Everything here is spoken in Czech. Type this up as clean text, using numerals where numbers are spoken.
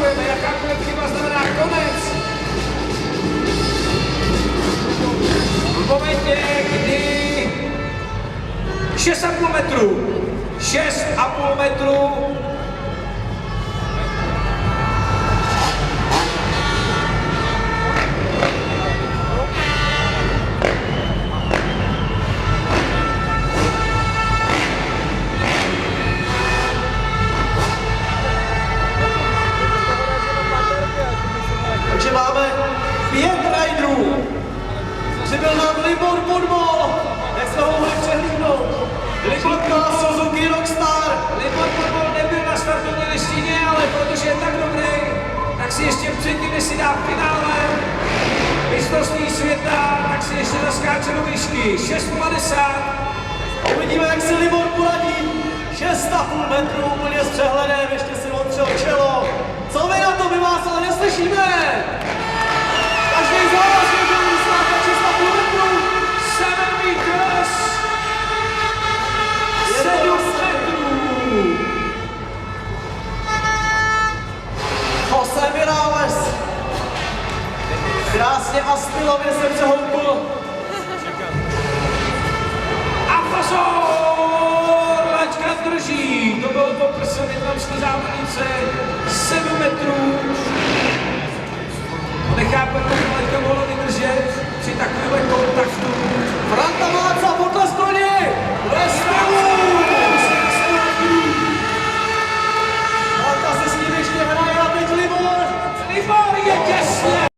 opakujeme, jakákoliv chyba znamená konec. V momentě, kdy 6,5 metru, 6,5 metru, takže máme 5 riderů. Přibyl nám Libor Podmol, jak jsme ho mohli přehlídnout. Libor Suzuki Rockstar. Libor Podmol nebyl na startovní listině, ale protože je tak dobrý, tak si ještě předtím, než si dá v finále mistrovství světa, tak si ještě zaskáče do výšky 6,50. Uvidíme, jak si Libor poradí. 6,5 metrů úplně s přehledem, ještě si otřel čelo. Co vy na to, my vás ale neslyšíme? Každý z vás může vyslátat 6,5 metrů. 7 meters! 7 metrů! Jose Mirales. Krásně a stylově se přehoupl. A pozor! Laťka drží! To bylo po prse větnamské závodnice 7 metrů.